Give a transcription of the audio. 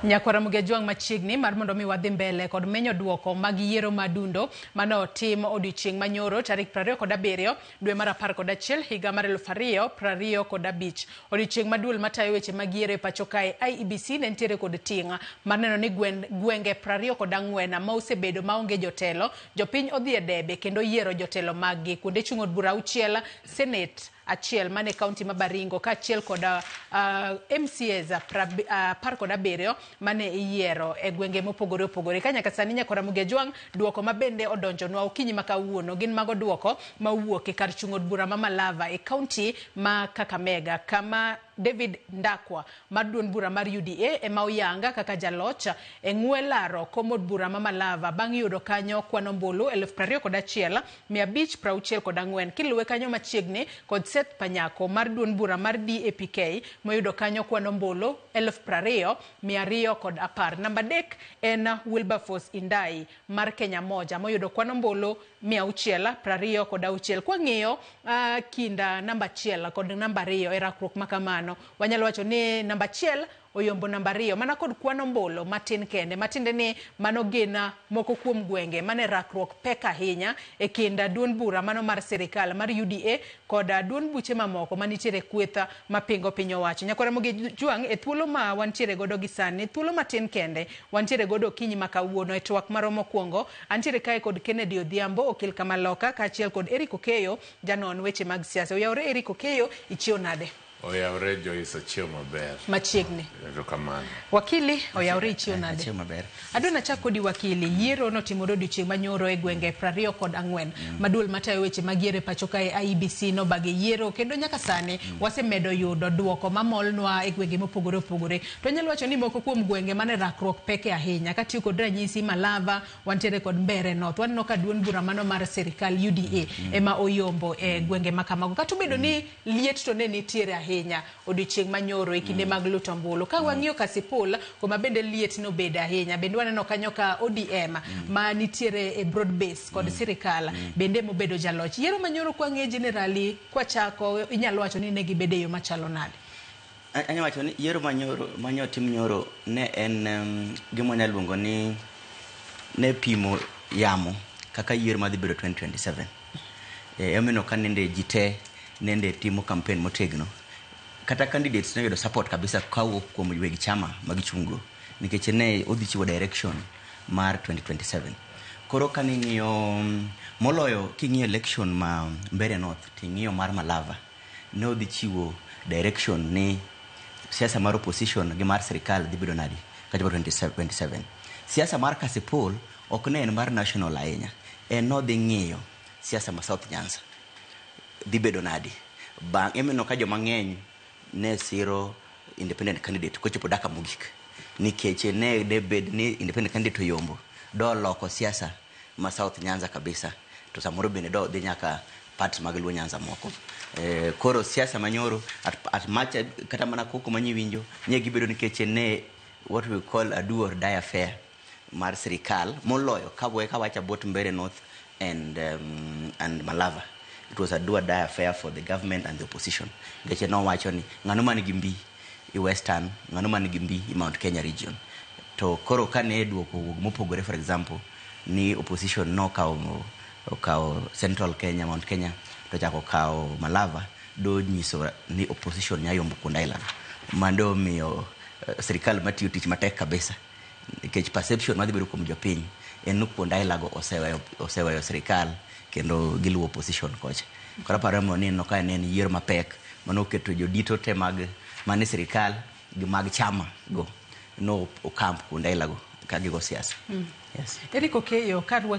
Nyakwara Mugejuang machiegni mar mondo mi wadhi mbele kod menyo duoko mag yiero madundo mano tim odiochieng' manyoro tarik 27 dwe mar 11 higa mar 2025. Odiochieng' maduol matayo weche mag yiero e pacho kae IEBC ne nitiere kod ting' mar neno ni gwenge 24 ma osebedo maonge jotelo jopiny odhi e debe kendo yiero jotelo maggi kuonde chung' od bura 6 Senate achiel mane kaunti ma Baringo ka achiel kod MCAs 17 mane iyiero e gwenge mopogore opogore. Ka nyaka sani Nyakwara Mugejuang duoko mabende odonjonwa okinyi ma kawuono gin mago duoko ma wuok e kar chung' od bura ma Malava e kaunti ma Kakamega kama David Ndakwa mar duond bura mar UDA ema oyanga kaka jaloch e ng'welaro kom od bura ma Malava bang' yudo kanyo kwano ombulu 21,564 kiluwe kanyo machiegni kod Seth Panyako mar duond bura mar DAPK moyudo kanyo kwano ombulu 20,210. Namba 3 en Wilberforce Indai mar Kenya Moja moyudo kwano ombulu 626. Kwang'iyo kinda namba 1 kod namba 2 e rakruok makamano wanyalo wacho ni namba 1 oyombo namba 2 mana kod kwano ombulu matin kende matinde ni mano gina moko kuom gwenge mane rakruok pek ahinya e kinda duond bura mano mar serikal mar UDA kod duond buche mamoko manitiere kwetha mapingo piny owacho. Nyakwara Mugejuang e thuolo ma wantiere godo gi sani thuolo matin kende wantiere godo kinyi makawuono e twak maro mokwongo antiere kae kod Kennedy Odhiambo okil Kamaloka ka achiel kod Eric Okeyo janon weche mag siasa. Oyawre Eric Okeyo ichio nade? Oyawre Joyce achio maber. Machiegni. Erokamano. Wakili oyawre ichio nade? Achio maber. Adona chako kodi wakili yiero notimore odiochieng' manyoro e gwenge 24 maduol matayo weche mag yiero e pacho kae IEBC no bage yiero kendo nyaka sani wasemedo yudo duoko mamolnwa e gwenge mopogore opogore. To nyalo wacho ni moko kuom gwenge mane rakruok peke ahinya katiyo kod ranyisi Malava wantiere kod Mbere North waneno ka duond bura mano mar serikal UDA ema oyombo e gwenge makamago kata bedo ni liet to ne nitiere ahinya odiochieng' manyoro e kinde mag luto ombulu ka wang'iyo Kasipul kuma bende liet no bede ahinya bende waneno kanyo ka ODM ma nitiere e broad base kod serikal bende mobedo jaloch. Yiero manyoro kwang'e generally kwachako inyalo wacho ni ne gibede yo machalo nade? Anyalo wacho ni yiero manyo tim nyoro ne en gima nyaluongo ni ne pimo yamo kaka yiero madhi bedo 2027. Emeno ka nende jite nende timo campaign motegno kata candidates ne yudo support kabisa kawuok kuom weg chama magichungo nikech ne odhi chiwo direction mar 2027. Koro kaning'iyo moloyo king'iyo election ma Mbere North ting'iyo mar Malava ne odhi chiwo direction ni siasa mar opposition gi mar serikal dhi bedo nadi kata 2027. Siasa mar Kasipul ok ne en mar national ahinya en no dhi ng'iyo siasa ma South Nyanza dhi bedo nadi bang' emeno ka joma ng'eny ne siro independent candidate kochopo daka mogik nikech ne debed ni independent candidate oyombo do loko siasa ma South Nyanza kabisa to samoro bende do dhi nyaka parts mag Luo Nyanza moko. Koro siasa manyoro at much kata mana koko manyiwinjo nye gibedo nikech ne what we call a do or die affair mar serikal moloyo kawacha bot Mbere North and Malava. It was a do or die affair for the government and the opposition. They no wacho ni ng'ano man gi mbi i Western, ng'ano man gi mbi i Mount Kenya region. To koro kane duoko mopogore for example ni opposition no kao Central Kenya, Mount Kenya to chako kao Malava do nyiso ni opposition nyayombo kundaila. Mando miyo serikal matiyo tich matek kabisa. Nikech perception madhi bedo kuom jopiny en no kundaila go oseweyo serikal kendo giluwo opposition kocha. Kora paramo ni no ka ne yiero mapek mano keto jodito te mag mane serikal gi mag chama go no okamp kundaila go ka gigo siasa. Yes. Eric Okeyo karwa